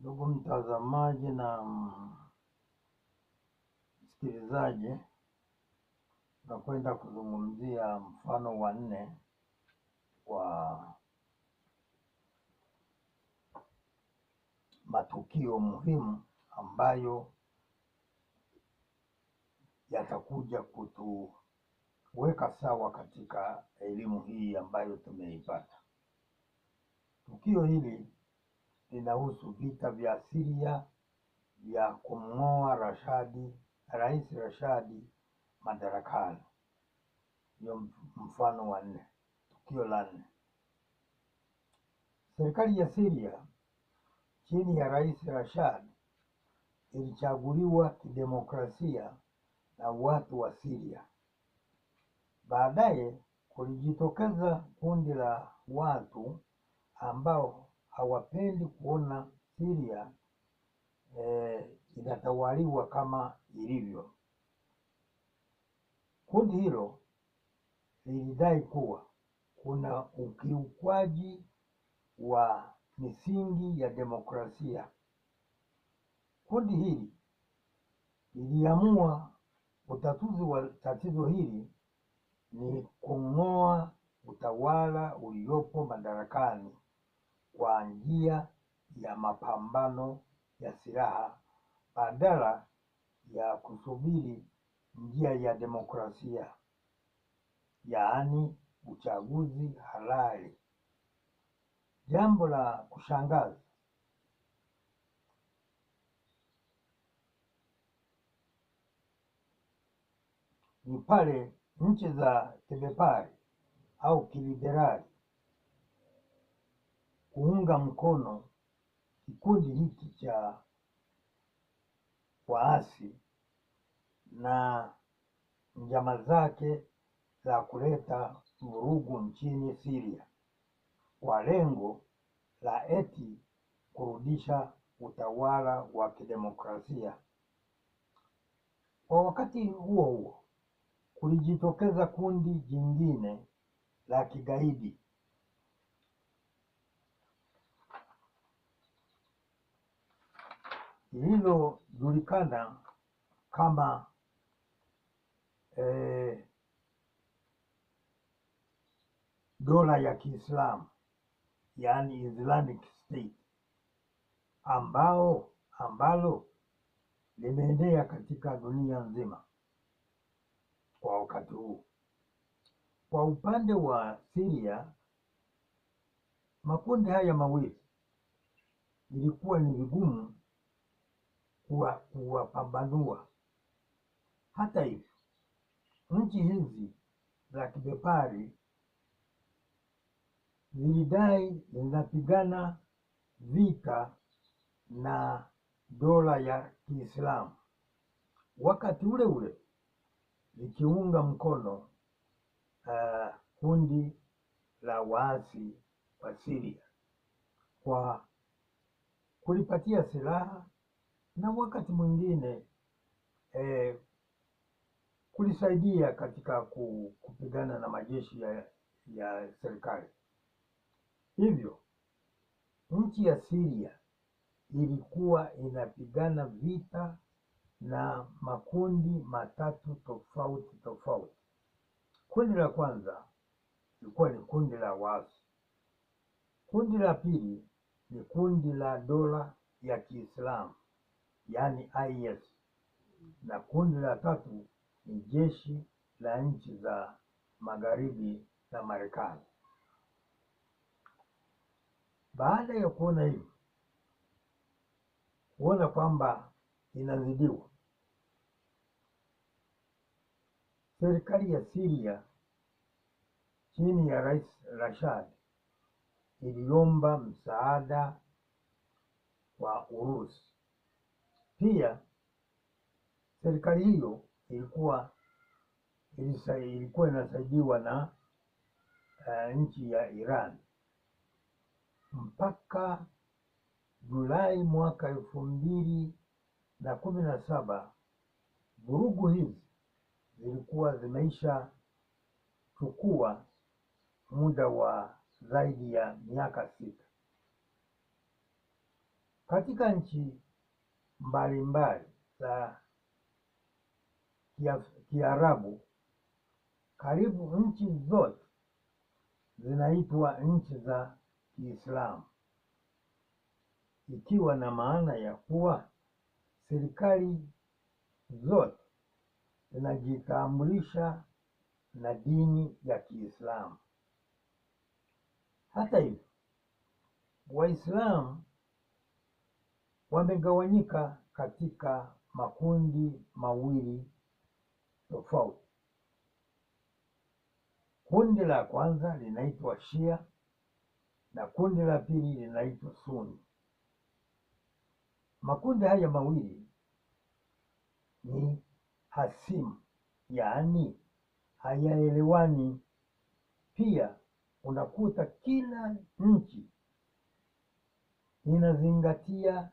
Ndugu mtazamaji na msikilizaji, tunakwenda kuzungumzia mfano wa 4 wa matukio muhimu ambayo yatakuja kutuweka sawa katika elimu hii ambayo tumeipata. Tukio hili linahusu vita vya Syria vya kumng'oa Rais Rashad madarakani. Ndio mfano wa 4, tukio la 4. Serikali ya Syria chini ya Rais Rashad ilichaguliwa kidemokrasia na watu wa Syria. Baadaye kulijitokeza kundi la watu ambao hawapendi kuona Syria inatawaliwa kama ilivyo. Kundi hilo lilidai kuwa kuna ukiukwaji wa misingi ya demokrasia. Kundi hili liliamua utatuzi wa tatizo hili ni kung'oa utawala uliopo madarakani kwa njia ya mapambano ya silaha badala ya kusubiri njia ya demokrasia, yaani uchaguzi halali. Jambo la kushangaza ni pale nchi za kibepari au kiliberali kuunga mkono kikundi hiki cha waasi na njama zake za kuleta vurugu nchini Syria kwa lengo la eti kurudisha utawala wa kidemokrasia. Kwa wakati huo huo, kulijitokeza kundi jingine la kigaidi lililojulikana kama dola ya Kiislamu, yaani Islamic State, ambalo limeenea katika dunia nzima kwa wakati huu. Kwa upande wa Syria, makundi haya mawili ilikuwa ni vigumu kuwapambanua. Hata hivyo, nchi hizi za kibepari zilidai zinapigana vita na dola ya Kiislamu, wakati ule ule likiunga mkono kundi la waasi wa Syria kwa kulipatia silaha na wakati mwingine kulisaidia katika kupigana na majeshi ya serikali. Hivyo nchi ya Syria ilikuwa inapigana vita na makundi matatu tofauti. Kundi la kwanza lilikuwa ni kundi la waasi. Kundi la pili ni kundi la dola ya Kiislamu, yaani IS, na kundi la tatu ni jeshi la nchi za magharibi na Marekani. Baada ya kuona hivyo, kuona kwamba inazidiwa, serikali ya Syria chini ya Rais Rashad iliomba msaada wa Urusi. Pia serikali hiyo ilikuwa inasaidiwa na nchi ya Iran. Mpaka Julai mwaka 2017 vurugu hizi zilikuwa zimeisha chukua muda wa zaidi ya miaka 6. Katika nchi mbalimbali za Kiarabu, karibu nchi zote zinaitwa nchi za Kiislamu, ikiwa na maana ya kuwa serikali zote zinajitambulisha na dini ya Kiislamu. Hata hivyo, Waislamu wamegawanyika katika makundi mawili tofauti. Kundi la kwanza linaitwa Shia na kundi la pili linaitwa Sunni. Makundi haya mawili ni hasimu, yaani hayaelewani. Pia unakuta kila nchi inazingatia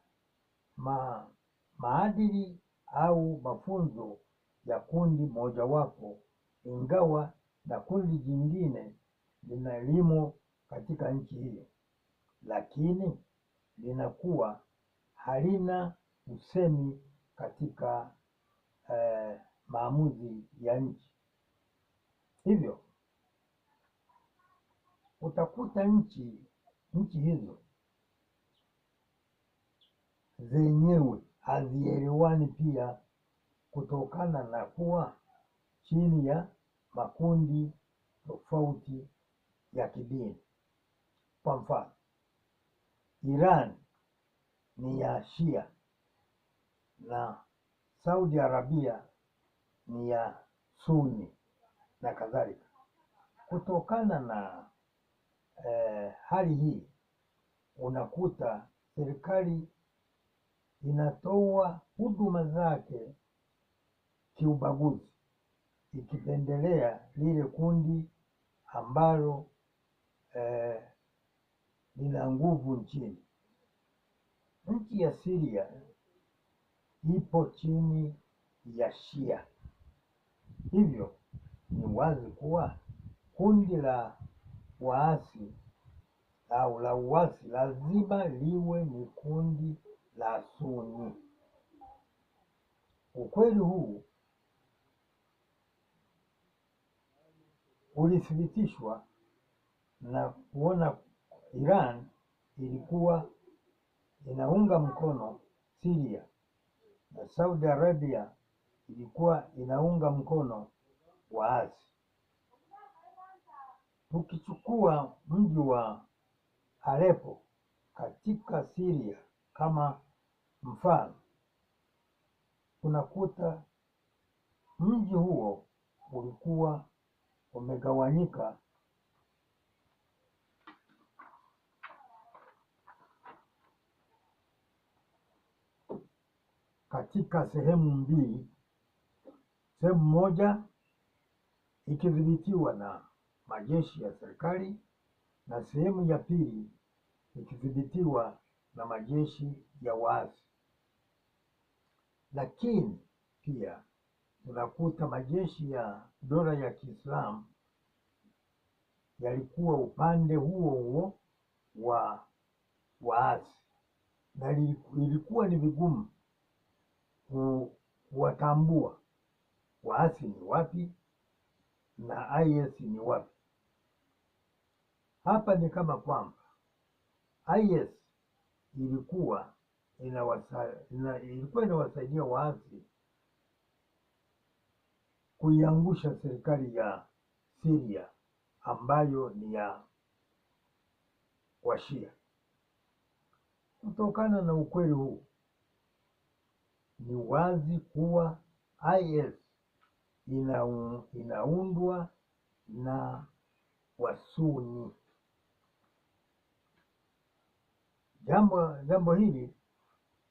maadili au mafunzo ya kundi mojawapo, ingawa na kundi jingine lina elimu katika nchi hiyo, lakini linakuwa halina usemi katika maamuzi ya nchi. Hivyo utakuta nchi hizo zenyewe hazielewani pia, kutokana na kuwa chini ya makundi tofauti ya kidini. Kwa mfano, Iran ni ya Shia na Saudi Arabia ni ya Sunni na kadhalika. Kutokana na hali hii, unakuta serikali inatoa huduma zake kiubaguzi, ikipendelea lile kundi ambalo lina nguvu nchini. Nchi ya Syria ipo chini ya Shia. Hivyo ni wazi kuwa kundi la waasi au la uasi lazima liwe ni kundi la Sunni. Ukweli huu ulithibitishwa na kuona Iran ilikuwa inaunga mkono Syria na Saudi Arabia ilikuwa inaunga mkono waasi. Tukichukua mji wa Aleppo katika Syria kama mfano, unakuta mji huo ulikuwa umegawanyika katika sehemu mbili, sehemu moja ikidhibitiwa na majeshi ya serikali na sehemu ya pili ikidhibitiwa na majeshi ya waasi. Lakini pia tunakuta majeshi ya dola ya Kiislamu yalikuwa upande huo huo wa waasi, na ilikuwa ni vigumu kuwatambua waasi ni wapi na IS ni wapi. Hapa ni kama kwamba IS ilikuwa inawasaidia waasi kuiangusha serikali ya Syria ambayo ni ya Washia. Kutokana na ukweli huu, ni wazi kuwa IS inaundwa na Wasuni. Jambo hili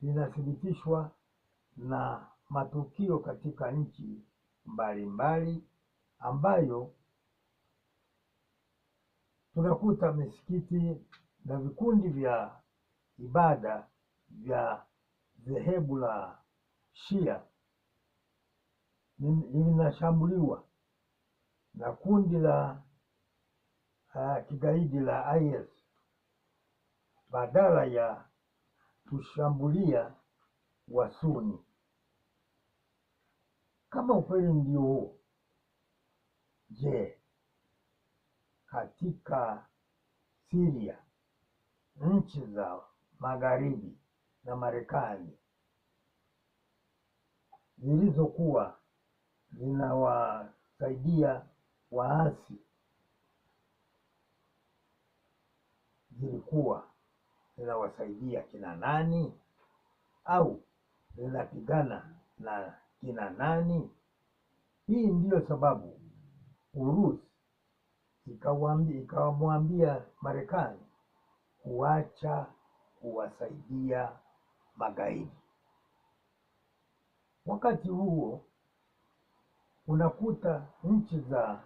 linathibitishwa na matukio katika nchi mbalimbali, ambayo tunakuta misikiti na vikundi vya ibada vya dhehebu la Shia linashambuliwa na kundi la kigaidi la IS, badala ya kushambulia Wasuni. Kama ukweli ndio huo, je, katika Syria nchi za Magharibi na Marekani zilizokuwa zinawasaidia waasi zilikuwa zinawasaidia kina nani, au zinapigana na kina nani? Hii ndiyo sababu Urusi ikamwambia Marekani kuacha kuwasaidia magaidi. Wakati huo unakuta nchi za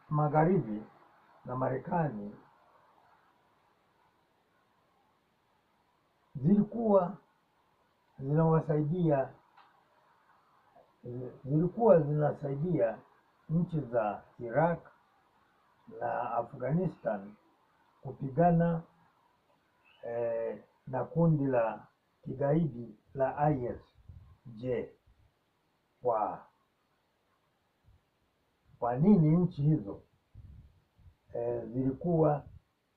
Magharibi na Marekani zilikuwa zinasaidia nchi za Iraq na Afghanistan kupigana na kundi la kigaidi la IS. Je, kwa nini nchi hizo zilikuwa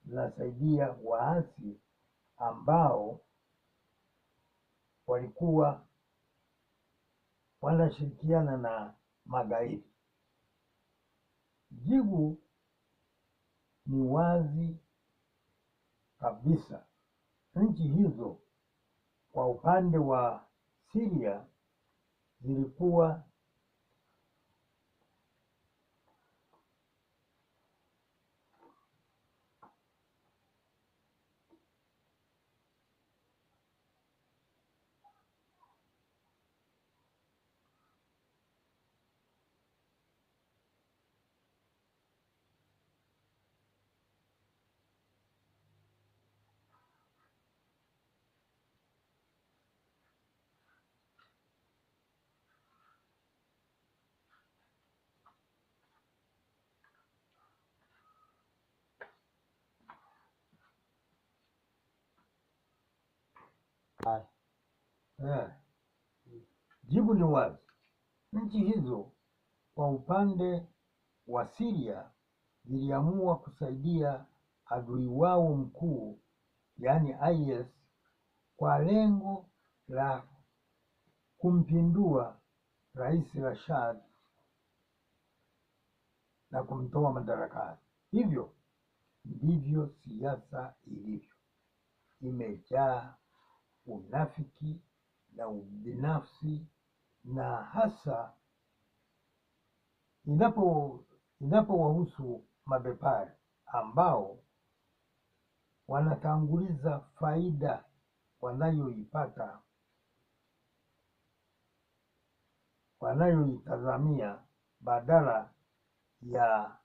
zinasaidia waasi ambao walikuwa wanashirikiana na magaidi? Jibu ni wazi kabisa. Nchi hizo kwa upande wa Syria zilikuwa jibu ni wazi. Nchi hizo kwa upande wa Syria ziliamua kusaidia adui wao mkuu, yaani IS, kwa lengo la kumpindua Rais Rashad na kumtoa madarakani. Hivyo ndivyo siasa ilivyo, imejaa unafiki na ubinafsi, na hasa inapowahusu mabepari ambao wanatanguliza faida wanayoitazamia badala ya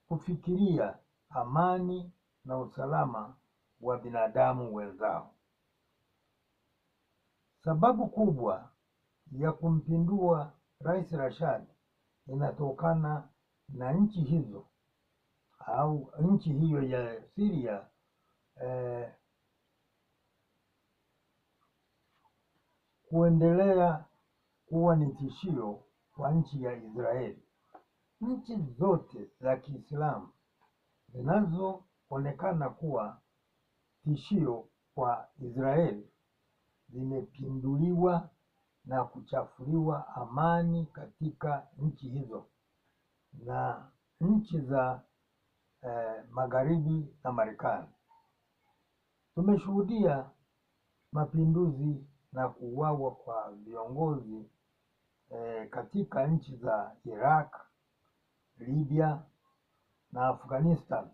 kufikiria amani na usalama wa binadamu wenzao. Sababu kubwa ya kumpindua Rais Rashad inatokana na nchi hizo au nchi hiyo ya Syria kuendelea kuwa ni tishio kwa nchi ya Israeli. Nchi zote za Kiislamu zinazoonekana kuwa tishio kwa Israeli zimepinduliwa na kuchafuliwa amani katika nchi hizo na nchi za Magharibi na Marekani. Tumeshuhudia mapinduzi na kuuawa kwa viongozi katika nchi za Iraq, Libya na Afghanistan,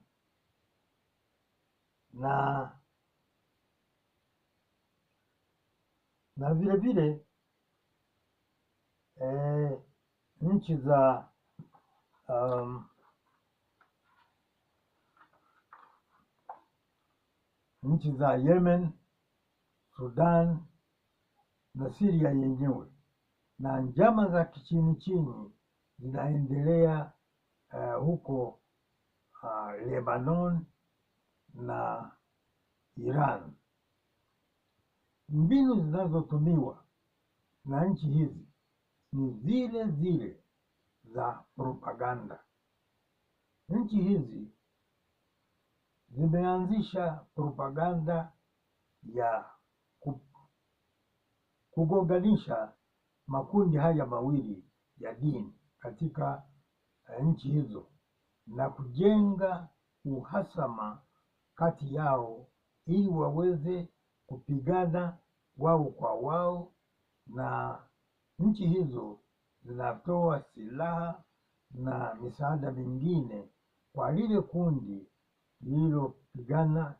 na vile vile nchi za Yemen, Sudan na Syria yenyewe, na njama za kichini chini zinaendelea huko Lebanon na Iran. Mbinu zinazotumiwa na nchi hizi ni zile zile za propaganda. Nchi hizi zimeanzisha propaganda ya kugonganisha makundi haya mawili ya dini katika nchi hizo na kujenga uhasama kati yao ili waweze kupigana wao kwa wao, na nchi hizo zinatoa silaha na misaada mingine kwa lile kundi linalopigana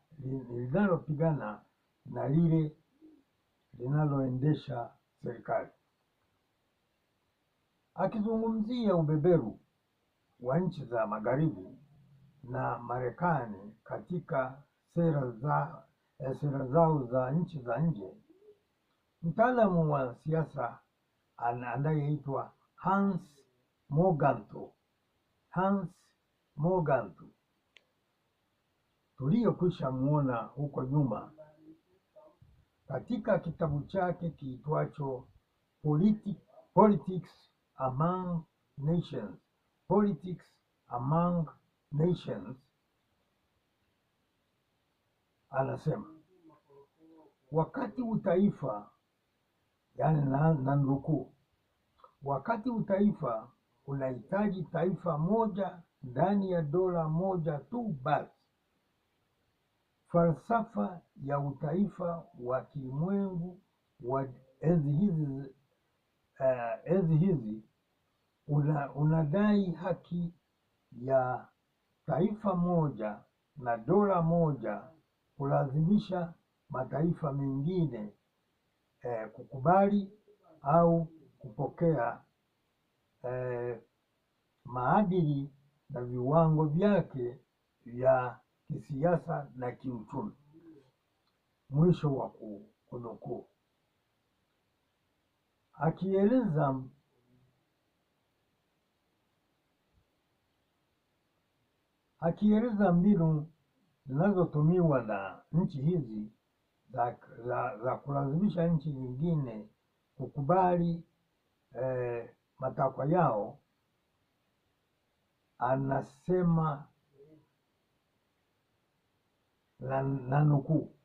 na lile linaloendesha serikali. Akizungumzia ubeberu wa nchi za Magharibi na Marekani katika sera zao za nchi za nje, mtaalamu wa siasa anayeitwa Hans Morgenthau tuliyokwisha muona huko nyuma katika kitabu chake kiitwacho Politics Among Nations, anasema wakati utaifa, yani nanukuu, wakati utaifa unahitaji taifa moja ndani ya dola moja tu basi, falsafa ya utaifa wa kilimwengu wa enzi hizi unadai haki ya taifa moja na dola moja kulazimisha mataifa mengine kukubali au kupokea maadili na viwango vyake vya kisiasa na kiuchumi. Mwisho wa kunukuu. Akieleza mbinu zinazotumiwa na nchi hizi za kulazimisha nchi nyingine kukubali matakwa yao, anasema na nukuu,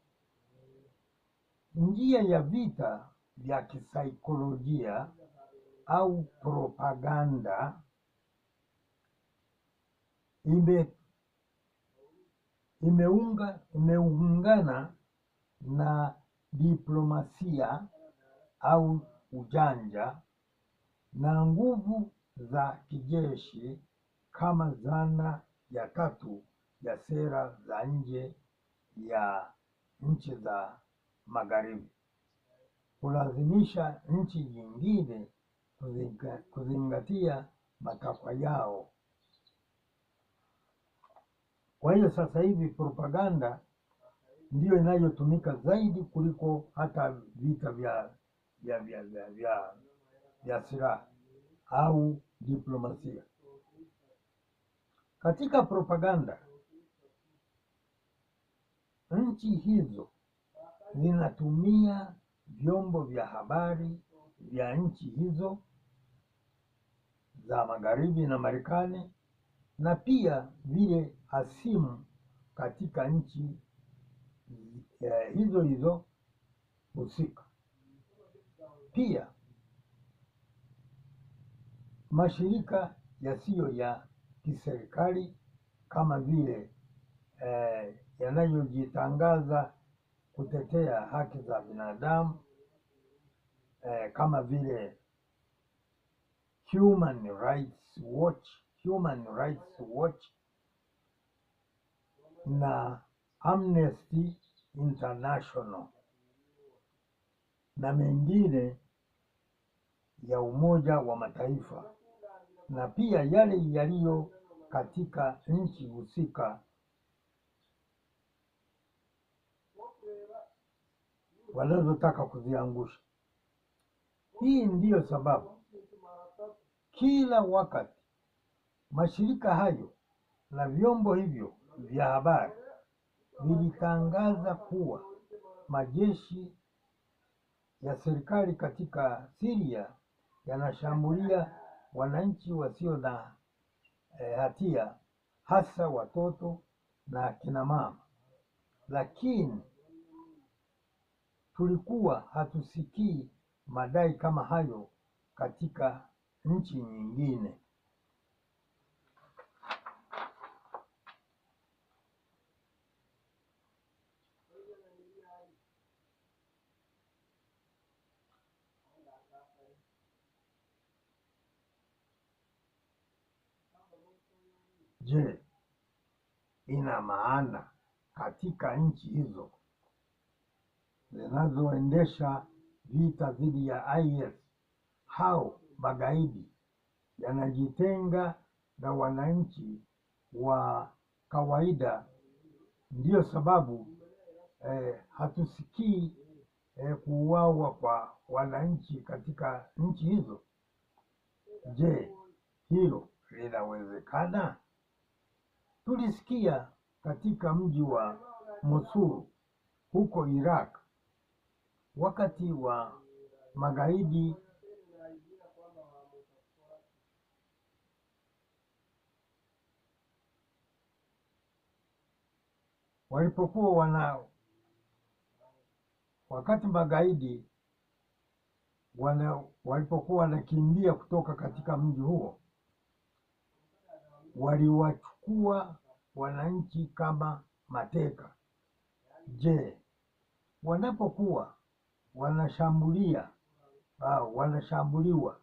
njia ya vita vya kisaikolojia au propaganda imeungana na diplomasia au ujanja na nguvu za kijeshi kama zana ya tatu ya sera za nje ya nchi za Magharibi, kulazimisha nchi nyingine kuzingatia matakwa yao. Kwa hiyo sasa hivi propaganda ndiyo inayotumika zaidi kuliko hata vita vya silaha au diplomasia. Katika propaganda, nchi hizo zinatumia vyombo vya habari vya nchi hizo za Magharibi na Marekani, na pia vile hasimu katika nchi hizo husika. Pia mashirika yasiyo ya kiserikali kama vile yanayojitangaza kutetea haki za binadamu kama vile Human Rights Watch na Amnesty International na mengine ya Umoja wa Mataifa, na pia yale yaliyo katika nchi husika wanazotaka kuziangusha. Hii ndiyo sababu kila wakati mashirika hayo na vyombo hivyo vya habari vilitangaza kuwa majeshi ya serikali katika Syria yanashambulia wananchi wasio na hatia, hasa watoto na akina mama, lakini tulikuwa hatusikii madai kama hayo katika nchi nyingine. Je, ina maana katika nchi hizo zinazoendesha vita dhidi ya IS hao magaidi yanajitenga na wananchi wa kawaida, ndiyo sababu hatusikii kuuawa kwa wananchi katika nchi hizo? Je, hilo linawezekana? Tulisikia katika mji wa Mosul huko Iraq, wakati wa magaidi walipokuwa wanakimbia kutoka katika mji huo, waliwachukua wananchi kama mateka. Je, wanapokuwa wanashambuliwa,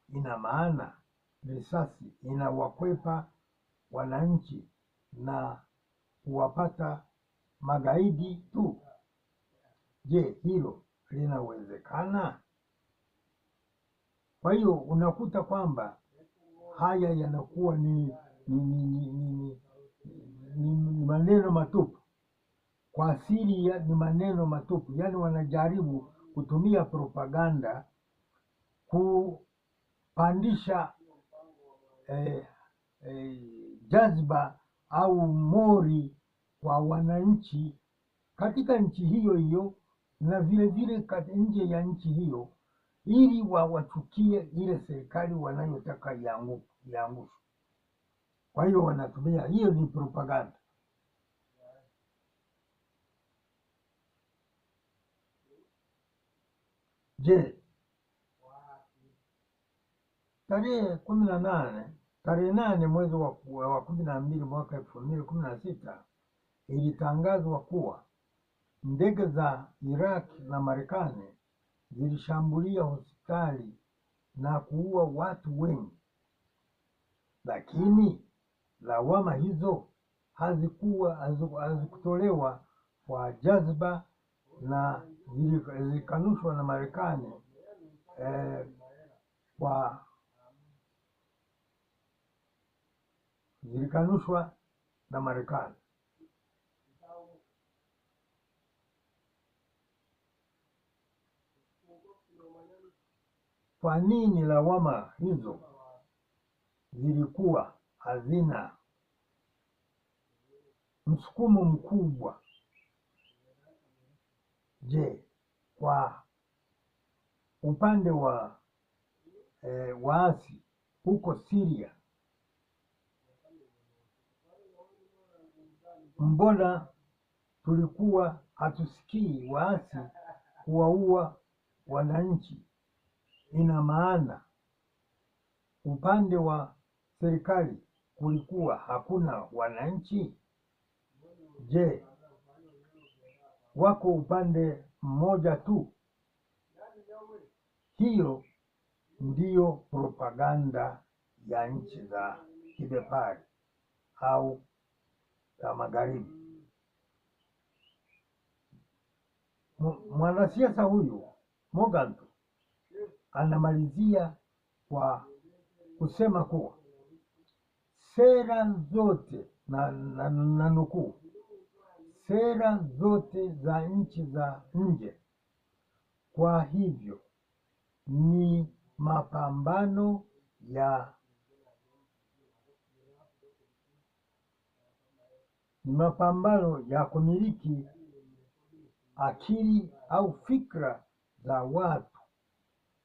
ina maana risasi inawakwepa wananchi na kuwapata magaidi tu? Je, hilo linawezekana? Kwa hiyo unakuta kwamba haya yanakuwa ni maneno matupu. Kwa asili ni maneno matupu, yaani wanajaribu kutumia propaganda kupandisha jazba au mori kwa wananchi katika nchi hiyo hiyo na vile vile nje ya nchi hiyo, ili wachukie ile serikali wanayotaka iangushwe. Kwa hiyo wanatumia hiyo, ni propaganda. Je, tarehe 8 mwezi wa 12 mwaka 2016 ilitangazwa kuwa ndege za Iraq na Marekani zilishambulia hospitali na kuua watu wengi, lakini lawama hizo hazikutolewa kwa jazba na zilikanushwa na Marekani Kwa nini lawama hizo zilikuwa hazina msukumo mkubwa? Je, kwa upande wa waasi huko Syria, mbona tulikuwa hatusikii waasi kuwaua wananchi? Ina maana upande wa serikali kulikuwa hakuna wananchi? Je, wako upande mmoja tu? Hiyo ndiyo propaganda ya nchi za kibepari au za magharibi. Mwanasiasa huyu Morgenthau anamalizia kwa kusema kuwa sera zote na nukuu, sera zote za nchi za nje, kwa hivyo ni mapambano ya kumiliki akili au fikra za watu,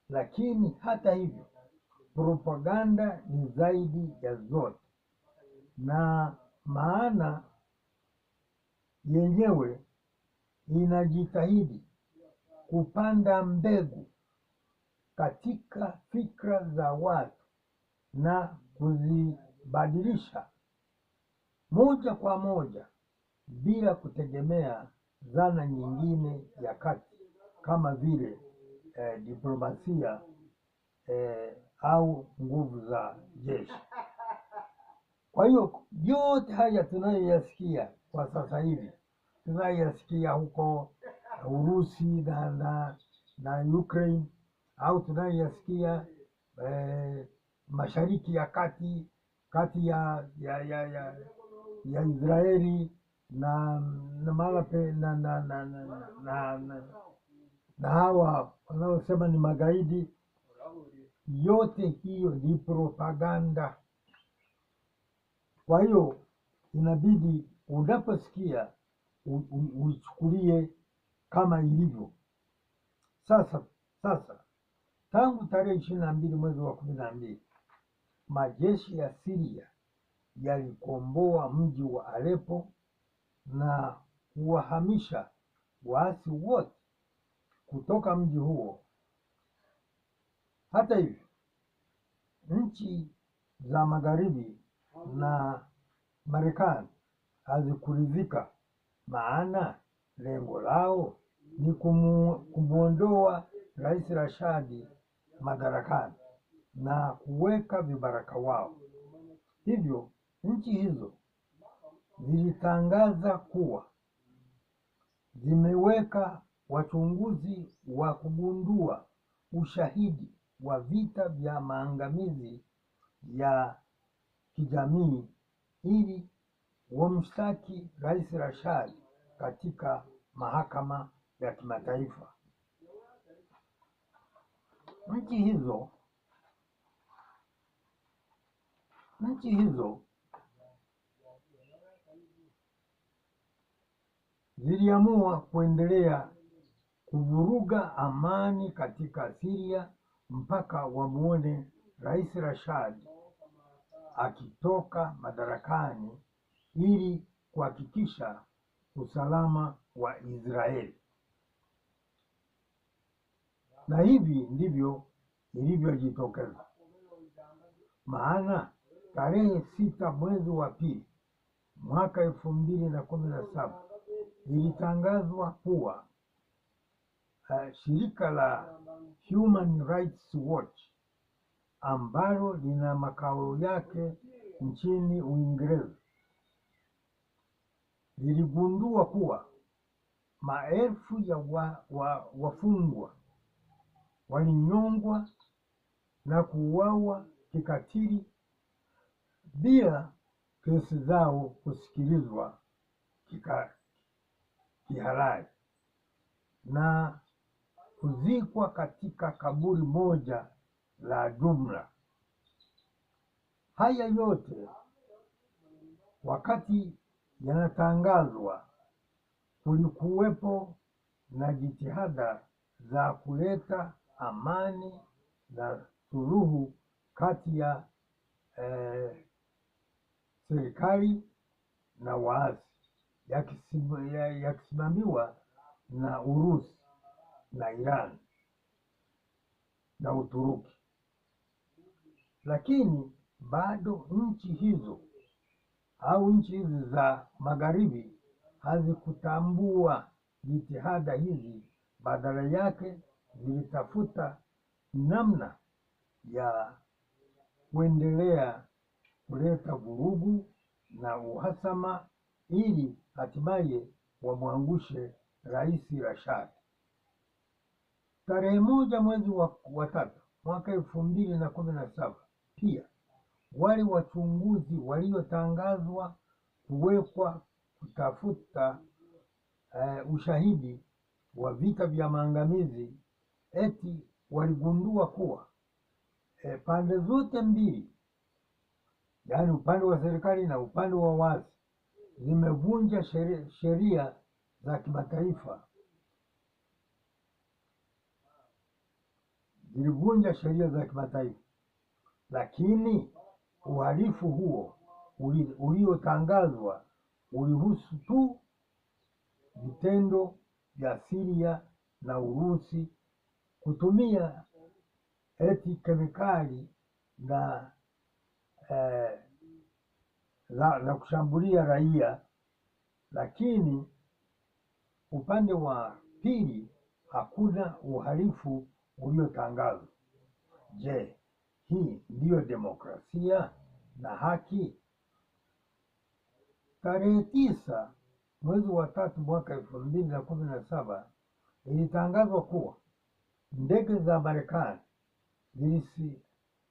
lakini hata hivyo propaganda ni zaidi ya zote, na maana yenyewe inajitahidi kupanda mbegu katika fikra za watu na kuzibadilisha moja kwa moja bila kutegemea zana nyingine ya kati kama vile diplomasia au nguvu za jeshi. Kwa hiyo yote haya tunayoyasikia kwa sasa hivi, tunayoyasikia huko Urusi na Ukraine, au tunayoyasikia Mashariki ya Kati, kati ya Israeli na hawa wanaosema ni magaidi, yote hiyo ni propaganda. Kwa hiyo inabidi unaposikia uichukulie kama ilivyo. Sasa tangu tarehe 22 mwezi wa 12 majeshi ya Syria yalikomboa mji wa Aleppo na kuwahamisha waasi wote kutoka mji huo. Hata hivyo, nchi za magharibi na Marekani hazikuridhika, maana lengo lao ni kumwondoa Rais Rashadi madarakani na kuweka vibaraka wao. Hivyo nchi hizo zilitangaza kuwa zimeweka wachunguzi wa kugundua ushahidi wa vita vya maangamizi ya kijamii ili wamshtaki Rais Rashad katika mahakama ya kimataifa. Nchi hizo ziliamua kuendelea kuvuruga amani katika Syria mpaka wamuone Rais Rashad akitoka madarakani ili kuhakikisha usalama wa Israeli. Na hivi ndivyo ilivyojitokeza. Maana tarehe 6 mwezi wa pili mwaka 2017 ilitangazwa kuwa shirika la Human Rights Watch ambalo lina makao yake nchini Uingereza liligundua kuwa maelfu ya wafungwa walinyongwa na kuuawa kikatili bila kesi zao kusikilizwa kihalali na kuzikwa katika kaburi moja la jumla. Haya yote wakati yanatangazwa, kulikuwepo na jitihada za kuleta amani na suluhu kati ya serikali na waasi, yakisimamiwa na Urusi na Iran na Uturuki. Lakini bado nchi hizi za magharibi hazikutambua jitihada hizi, badala yake zilitafuta namna ya kuendelea kuleta vurugu na uhasama ili hatimaye wamwangushe Rais Rashad. Tarehe 1 mwezi wa 3 mwaka 2017 pia wale wachunguzi waliotangazwa kuwekwa kutafuta ushahidi wa vita vya maangamizi eti waligundua kuwa pande zote mbili, yaani upande wa serikali na upande wa waasi, zimevunja sheria za kimataifa zilivunja sheria za kimataifa, lakini uhalifu huo uliotangazwa ulihusu tu vitendo vya Syria na Urusi kutumia eti kemikali na kushambulia raia, lakini upande wa pili hakuna uhalifu uliotangazwa. Je, hii ndiyo demokrasia na haki? Tarehe 9 mwezi wa 3 mwaka 2017 ilitangazwa kuwa ndege za Marekani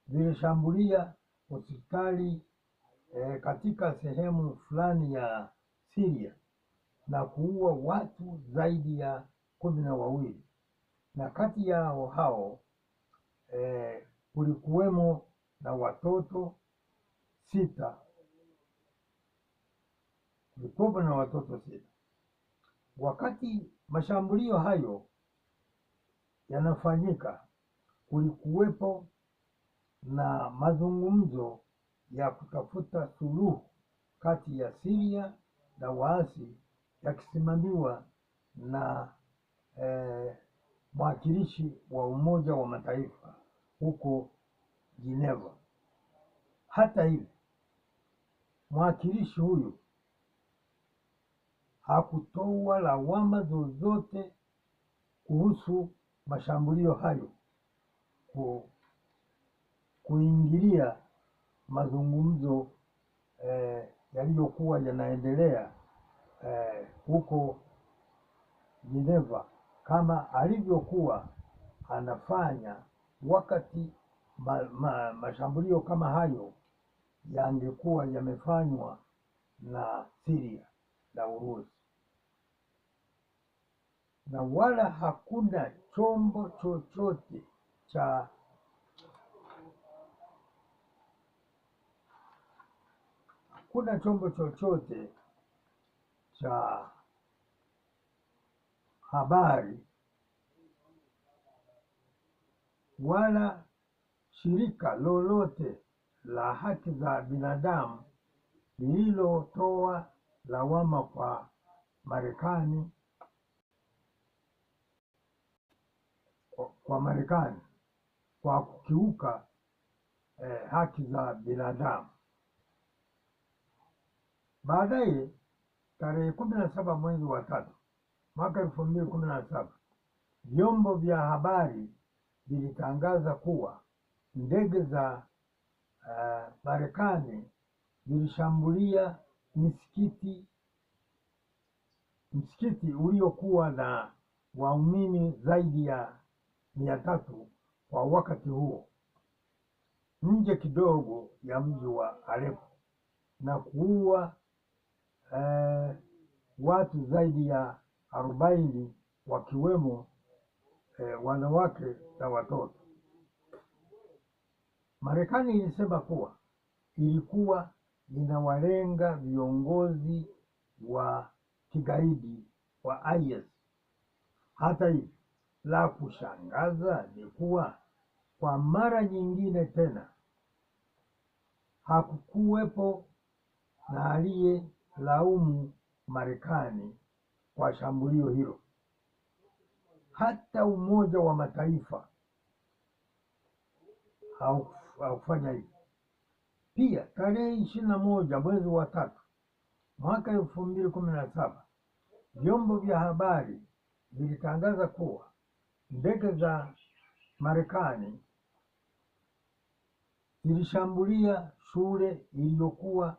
zilishambulia hospitali katika sehemu fulani ya Syria na kuua watu zaidi ya 12, na kati yao hao kulikuwemo na watoto 6. Wakati mashambulio hayo yanafanyika, kulikuwepo na mazungumzo ya kutafuta suluhu kati ya Syria na waasi, yakisimamiwa na mwakilishi wa Umoja wa Mataifa huko Geneva. Hata hivyo, mwakilishi huyu hakutoa lawama zozote kuhusu mashambulio hayo kuingilia mazungumzo yaliyokuwa yanaendelea huko Geneva, kama alivyokuwa anafanya wakati mashambulio kama hayo yangekuwa yamefanywa na Syria na Urusi. Na wala hakuna chombo chochote cha habari wala shirika lolote la haki za binadamu lililotoa lawama kwa Marekani kwa kukiuka haki za binadamu. Baadaye tarehe 17 mwezi wa 3 mwaka 2017 vyombo vya habari vilitangaza kuwa ndege za Marekani zilishambulia msikiti uliokuwa na waumini zaidi ya 300 kwa wakati huo, nje kidogo ya mji wa Aleppo, na kuua watu zaidi ya 40 wakiwemo wanawake na watoto. Marekani ilisema kuwa ilikuwa inawalenga viongozi wa kigaidi wa IS. Hata hivyo, la kushangaza ni kuwa kwa mara nyingine tena hakukuwepo na aliyelaumu Marekani kwa shambulio hilo. Hata Umoja wa Mataifa haukufanya hivyo. Pia tarehe 21 mwezi wa 3 mwaka 2017 vyombo vya habari vilitangaza kuwa ndege za Marekani zilishambulia shule iliyokuwa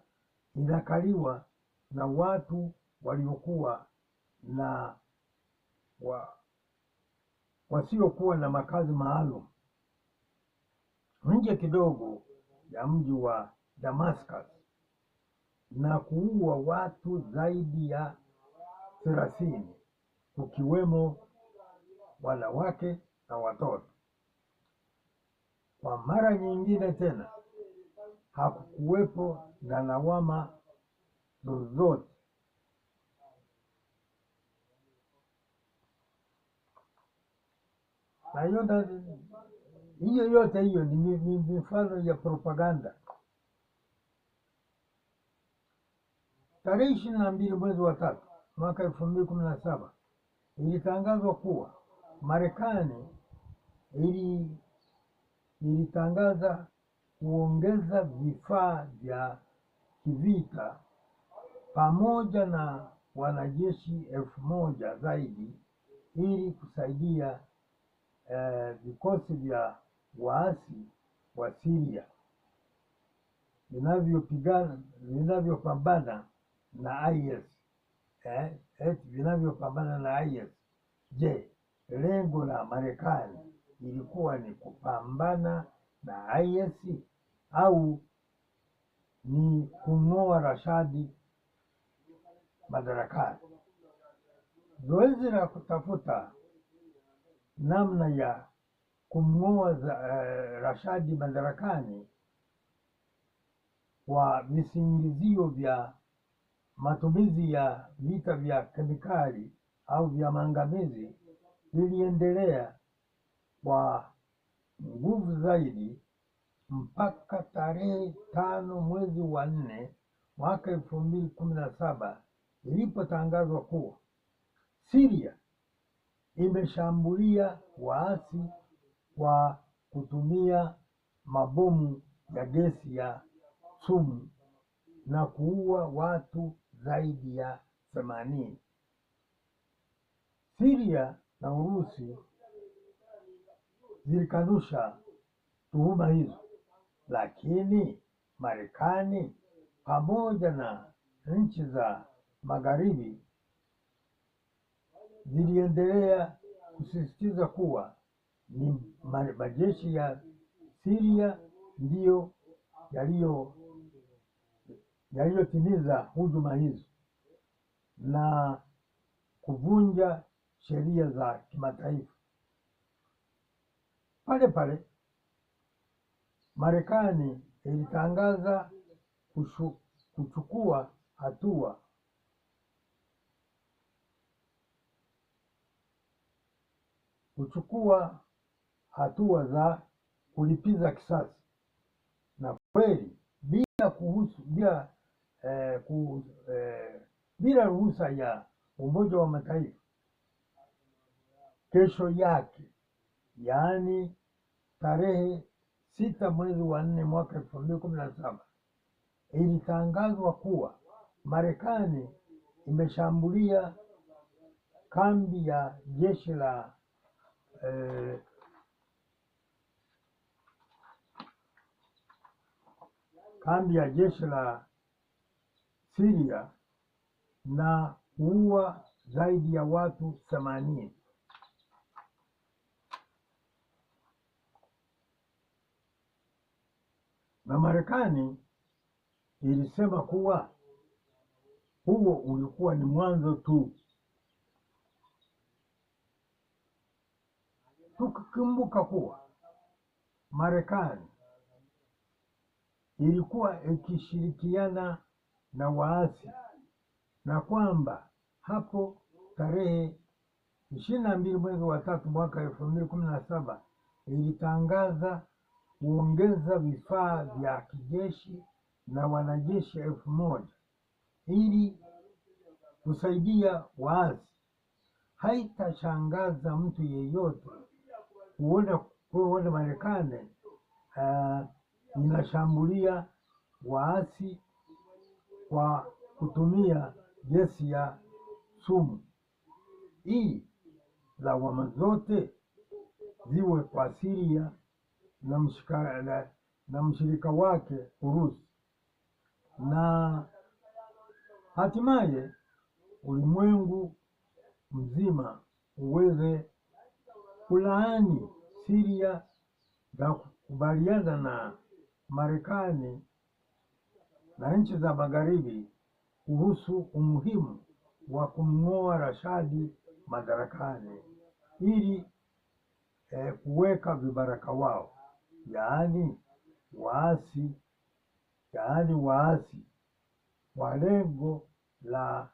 inakaliwa na watu waliokuwa na wasiokuwa na makazi maalum nje kidogo ya mji wa Damascus, na kuua watu zaidi ya 30 ukiwemo wanawake na watoto. Kwa mara nyingine tena hakukuwepo na lawama zozote. Na hiyo Hiyo yote hiyo ni mifano ya propaganda. Tarehe 22 mwezi wa 3 mwaka 2017 ilitangazwa kuwa Marekani ilitangaza kuongeza vifaa vya kivita pamoja na wanajeshi 1000 zaidi ili kusaidia vikosi vya waasi wa Syria vinavyopambana na IS. Vinavyopambana na IS. Je, lengo la Marekani ilikuwa ni kupambana na IS au ni kung'oa Rashadi madarakani? Zoezi la kutafuta namna ya kumng'oa Rashadi madarakani kwa visingizio vya matumizi ya vita vya kemikali au vya maangamizi liliendelea kwa nguvu zaidi mpaka tarehe 5 mwezi wa 4 mwaka 2017 ilipotangazwa kuwa Syria imeshambulia waasi kwa kutumia mabomu ya gesi ya sumu na kuua watu zaidi ya 80. Syria na Urusi zilikanusha tuhuma hizo, lakini Marekani pamoja na nchi za Magharibi ziliendelea kusisitiza kuwa ni majeshi ya Syria ndiyo yaliyotimiza hujuma hizo na kuvunja sheria za kimataifa. Pale pale Marekani ilitangaza kuchukua hatua za kulipiza kisasi, na kweli bila ruhusa ya Umoja wa Mataifa. Kesho yake, yaani tarehe 6 mwezi wa 4 mwaka 2017 ilitangazwa kuwa Marekani imeshambulia kambi ya jeshi la Syria na kuua zaidi ya watu 80. Na Marekani ilisema kuwa huo ulikuwa ni mwanzo tu. Tukikumbuka kuwa Marekani ilikuwa ikishirikiana na waasi na kwamba hapo tarehe 22 mwezi wa 3 mwaka 2017 ilitangaza kuongeza vifaa vya kijeshi na wanajeshi 1000 ili kusaidia waasi. Haitashangaza mtu yeyote kuona Marekani inashambulia waasi kwa kutumia gesi ya sumu. Hii lawama zote ziwe kwa Syria na mshirika wake Urusi, na hatimaye ulimwengu mzima uweze kulaani Syria na kukubaliana na Marekani na nchi za Magharibi kuhusu umuhimu wa kumng'oa Rashadi madarakani ili kuweka vibaraka wao, yaani waasi kwa lengo la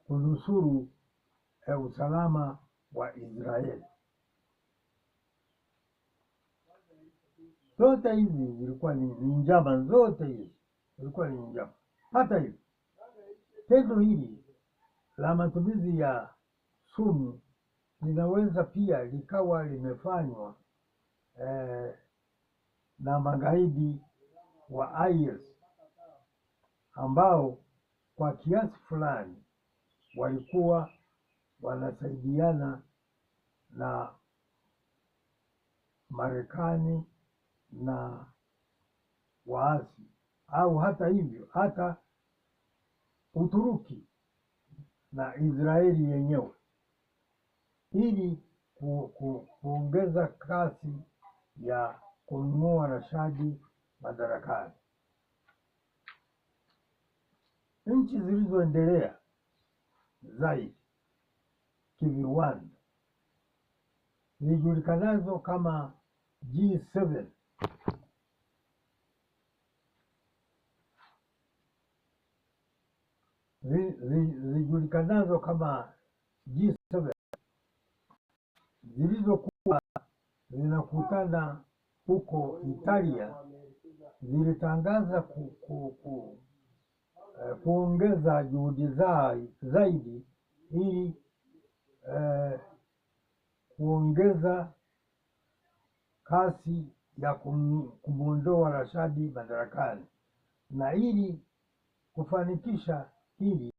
kunusuru usalama wa Israeli. Zote hizi zilikuwa ni njama, zote hizi zilikuwa ni njama. Hata hivyo, tendo hili la matumizi ya sumu linaweza pia likawa limefanywa na magaidi wa IS ambao kwa kiasi fulani walikuwa wanasaidiana na Marekani na waasi, au hata hivyo hata Uturuki na Israeli yenyewe, ili kuongeza kasi ya kumng'oa Rashadi madarakani. Nchi zilizoendelea zaidi kiviwanda zijulikanazo kama G7 zijulikanazo kama G7 zilizokuwa zinakutana huko Italia zilitangaza kuongeza juhudi zaidi ili kuongeza kasi ya kumwondoa Rashadi madarakani, na ili kufanikisha hili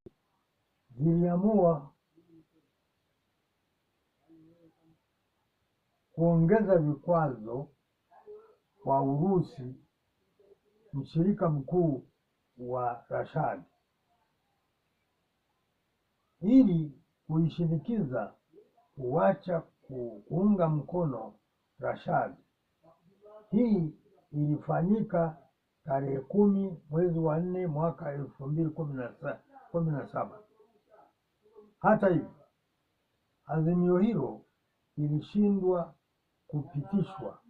ziliamua kuongeza vikwazo kwa Urusi, mshirika mkuu wa Rashadi, ili kuishinikiza kuacha kuunga mkono Rashadi. Hii ilifanyika tarehe 10 mwezi wa 4 mwaka 2017. Hata hivyo, azimio hilo lilishindwa kupitishwa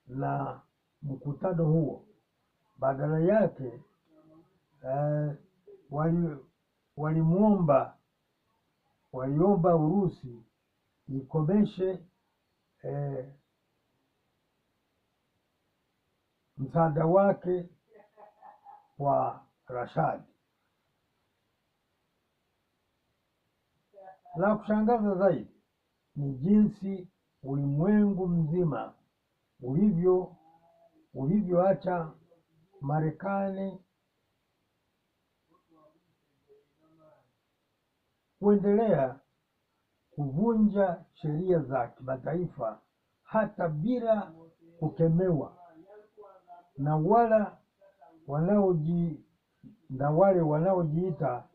na mkutano huo. Badala yake waliomba Urusi ikomeshe msaada wake kwa Rashadi. La kushangaza zaidi ni jinsi ulimwengu mzima ulivyoacha Marekani kuendelea kuvunja sheria za kimataifa hata bila kukemewa, na wale wanaojiita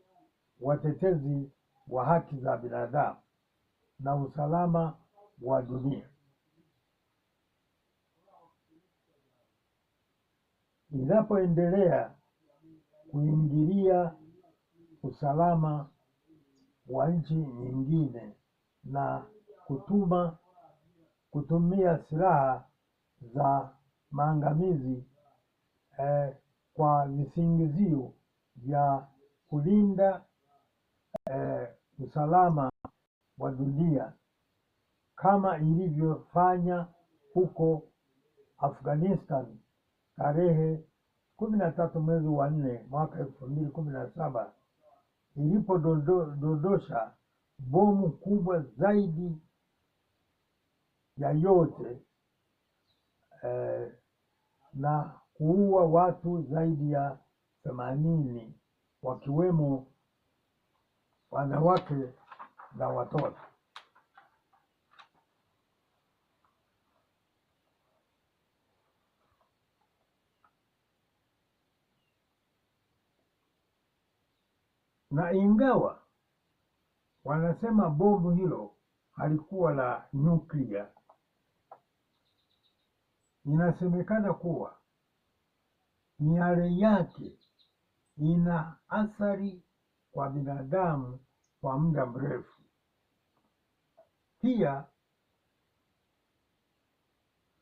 watetezi wa haki za binadamu na usalama wa dunia. Inapoendelea kuingilia usalama wa nchi nyingine na kutumia silaha za maangamizi kwa visingizio vya kulinda usalama wa dunia, kama ilivyofanya huko Afghanistan tarehe 13 mwezi wa 4 mwaka 2017 ilipodondosha bomu kubwa zaidi ya yote na kuua watu zaidi ya 80 wakiwemo wanawake na watoto. Na ingawa wanasema bomu hilo halikuwa la nyuklia, inasemekana kuwa miale yake ina athari kwa binadamu kwa muda mrefu. Pia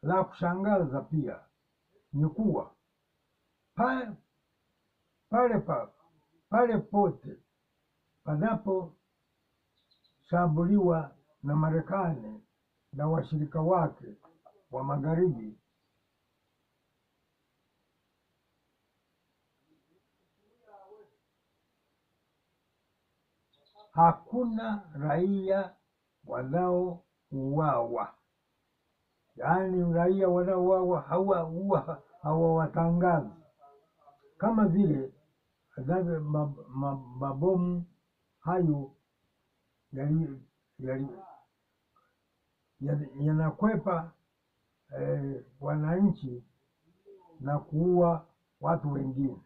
la kushangaza pia ni kuwa pale pote panaposhambuliwa na Marekani na washirika wake wa magharibi, hakuna raia wanaouawa, yaani raia wanaouawa hawawatangazi, kama vile mabomu hayo yanakwepa wananchi na kuua watu wengine.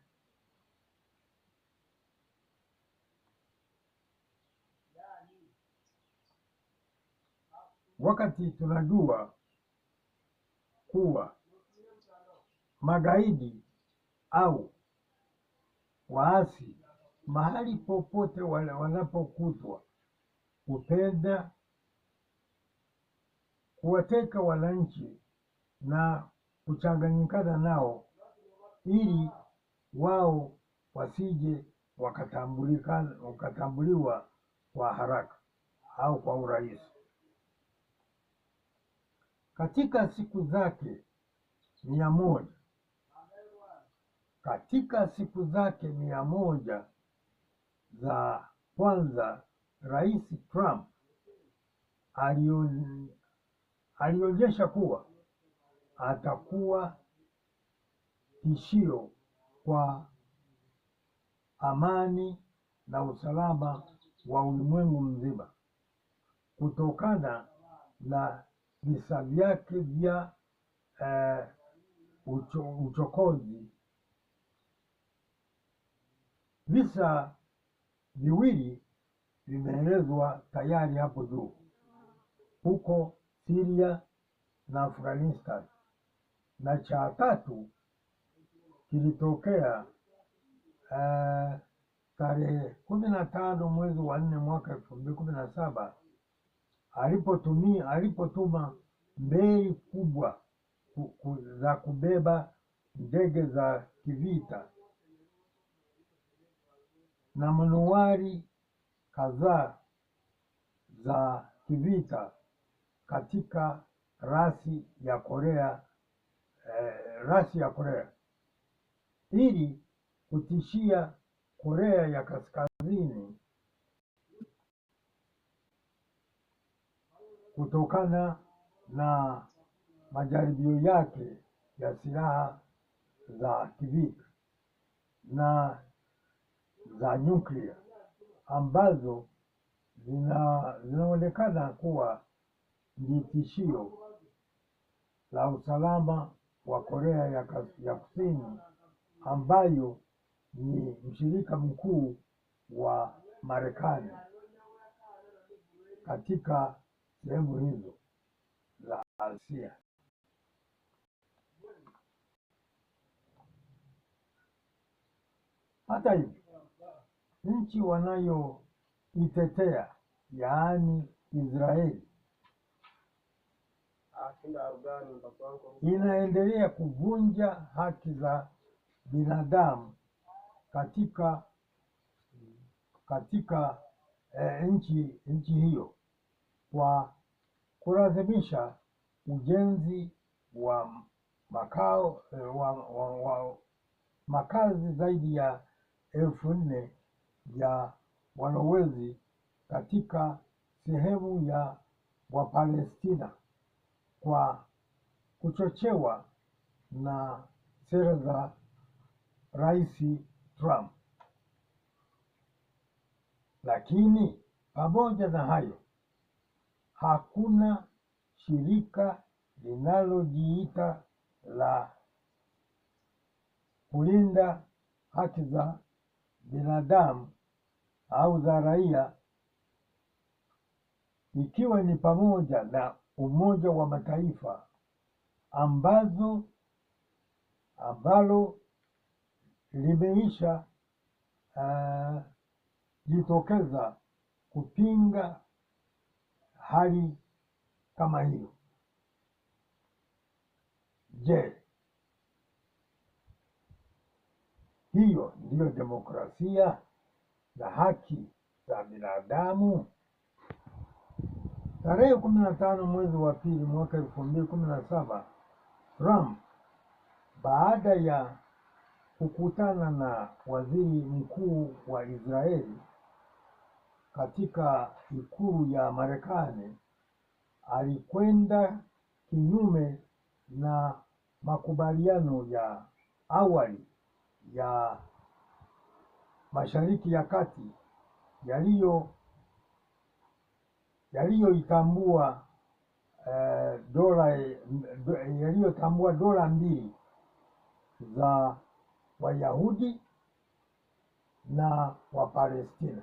Wakati tunajua kuwa magaidi au waasi mahali popote wanapokutwa hupenda kuwateka wananchi na kuchanganyikana nao ili wao wasije wakatambuliwa kwa haraka au kwa urahisi. Katika siku zake 100 za kwanza, Rais Trump alionyesha kuwa atakuwa tishio kwa amani na usalama wa ulimwengu mzima kutokana na visa vyake vya uchokozi. Visa viwili vimeelezwa tayari hapo juu, huko Syria na Afghanistan, na cha tatu kilitokea tarehe 15 mwezi wa 4 mwaka 2017 alipotuma meli kubwa za kubeba ndege za kivita na manuari kadhaa za kivita katika rasi ya Korea ili kutishia Korea ya Kaskazini kutokana na majaribio yake ya silaha za kivita na za nyuklia ambazo zinaonekana kuwa ni tishio la usalama wa Korea ya Kusini, ambayo ni mshirika mkuu wa Marekani katika sehemu hizo za Asia. Hata hivyo, nchi wanayoitetea yaani Israeli inaendelea kuvunja haki za binadamu katika nchi hiyo kwa kulazimisha ujenzi wa makazi zaidi ya 4,000 ya walowezi katika sehemu ya Wapalestina kwa kuchochewa na sera za Rais Trump. Lakini pamoja na hayo, hakuna shirika linalojiita la kulinda haki za binadamu au za raia, ikiwa ni pamoja na Umoja wa Mataifa ambalo limeisha jitokeza kupinga hali kama hiyo. Je, hiyo ndiyo demokrasia na haki za binadamu? Tarehe 15 mwezi wa pili mwaka 2017, Trump, baada ya kukutana na waziri mkuu wa Israeli katika ikulu ya Marekani alikwenda kinyume na makubaliano ya awali ya Mashariki ya Kati yaliyotambua dola mbili za Wayahudi na Wapalestina,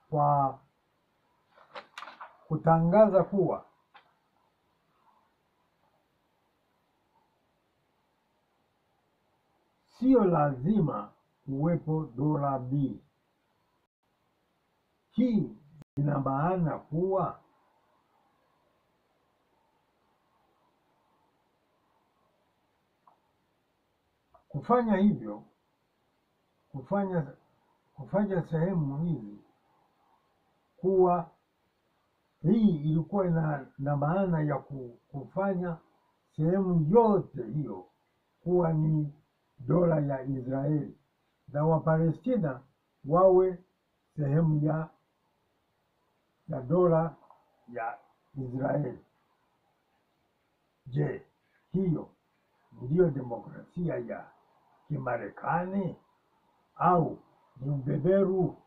kwa kutangaza kuwa sio lazima uwepo dola mbili. Hii ina maana kuwa kufanya hivyo, kufanya sehemu hizi kuwa, hii ilikuwa na maana ya kufanya sehemu yote hiyo kuwa ni dola ya Israeli na Wapalestina wawe sehemu ya dola ya Israeli. Je, hiyo ndiyo demokrasia ya Kimarekani au ni ubeberu?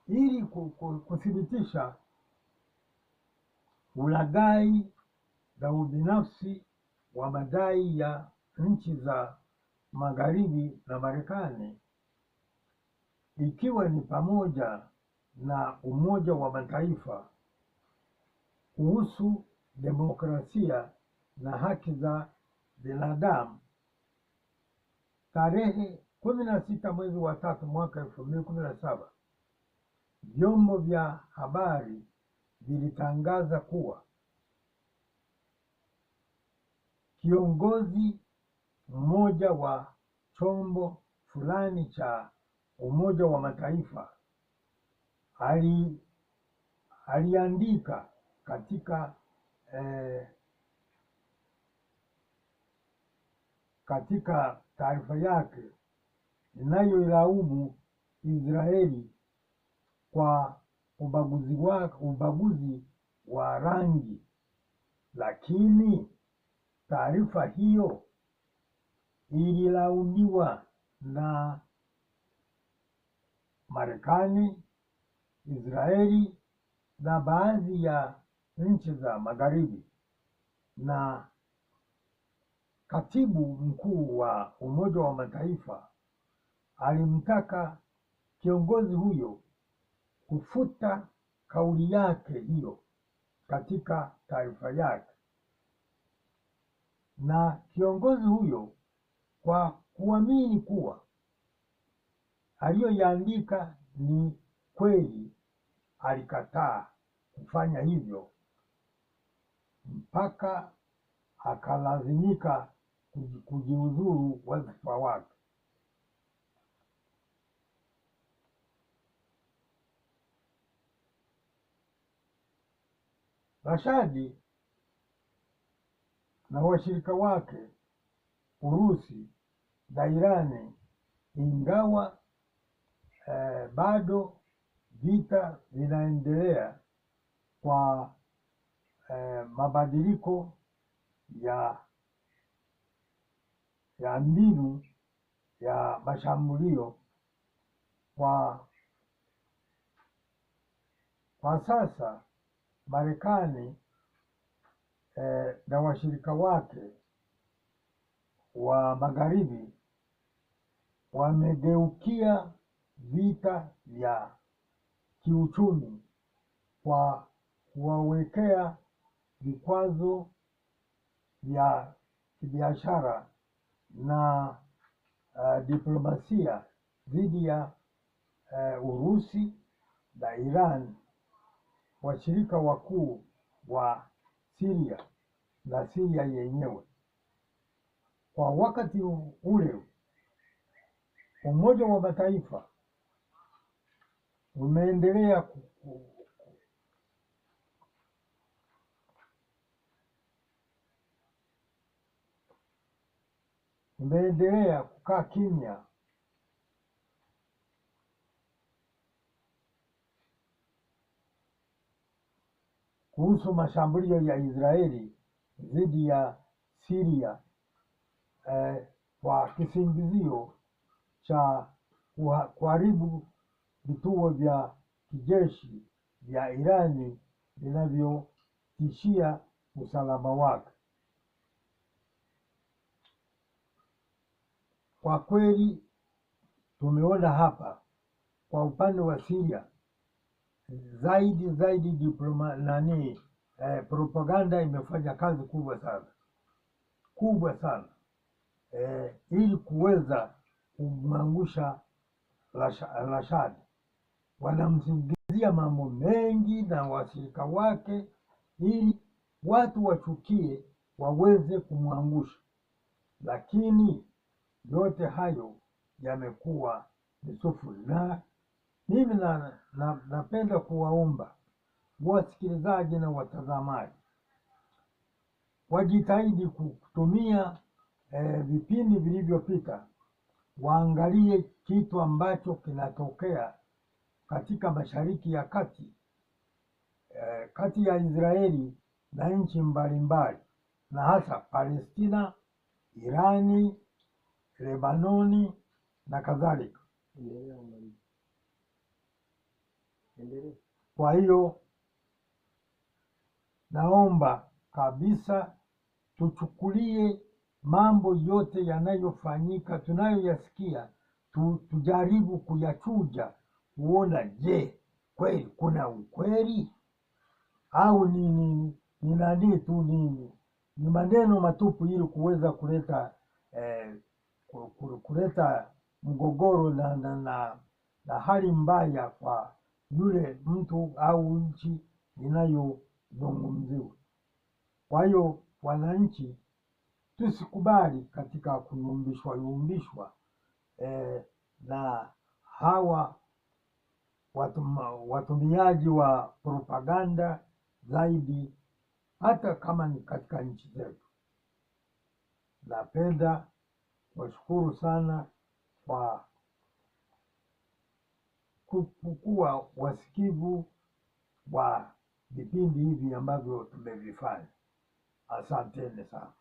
Ili kuthibitisha ulaghai na ubinafsi wa madai ya nchi za Magharibi na Marekani, ikiwa ni pamoja na Umoja wa Mataifa kuhusu demokrasia na haki za binadamu, tarehe 16 mwezi wa 3 mwaka 2017, vyombo vya habari vilitangaza kuwa kiongozi mmoja wa chombo fulani cha Umoja wa Mataifa aliandika katika taarifa yake inayoilaumu Israeli kwa ubaguzi wa rangi, lakini taarifa hiyo ililaumiwa na Marekani, Israeli na baadhi ya nchi za Magharibi, na katibu mkuu wa Umoja wa Mataifa alimtaka kiongozi huyo kufuta kauli yake hiyo katika taarifa yake, na kiongozi huyo, kwa kuamini kuwa aliyoyaandika ni kweli, alikataa kufanya hivyo mpaka akalazimika kujiuzuru wadhifa wake. Rashadi na washirika wake Urusi na Irani, ingawa bado vita vinaendelea kwa mabadiliko ya mbinu ya mashambulio, kwa sasa Marekani na washirika wake wa Magharibi wamegeukia vita vya kiuchumi kwa kuwawekea vikwazo vya kibiashara na diplomasia dhidi ya Urusi na Iran, washirika wakuu wa Syria na Syria yenyewe. Kwa wakati ule, Umoja wa Mataifa umeendelea kukaa kimya kuhusu mashambulio ya Israeli dhidi ya Syria kwa kisingizio cha kuharibu vituo vya kijeshi vya Irani vinavyotishia usalama wake. Kwa kweli tumeona hapa kwa upande wa Syria zaidi propaganda imefanya kazi kubwa sana ili kuweza kumwangusha Rashad. Wanamsingizia mambo mengi na washirika wake ili watu wachukie waweze kumwangusha, lakini yote hayo yamekuwa ni sufuri. Na mimi napenda kuwaomba wasikilizaji na watazamaji wajitahidi kutumia vipindi vilivyopita, waangalie kitu ambacho kinatokea katika Mashariki ya Kati, kati ya Israeli na nchi mbalimbali, na hasa Palestina, Irani, Lebanoni na kadhalika. Kwa hiyo naomba kabisa tuchukulie mambo yote yanayofanyika tunayoyasikia, tujaribu kuyachuja kuona, je, kweli kuna ukweli au ni nani tu, ni maneno matupu ili kuweza kuleta mgogoro na hali mbaya kwa yule mtu au nchi inayozungumziwa. Kwa hiyo wananchi, tusikubali katika kuyumbishwa na hawa watumiaji wa propaganda zaidi, hata kama ni katika nchi zetu. Napenda washukuru sana kwa kuwa wasikivu wa vipindi hivi ambavyo tumevifanya. Asanteni sana.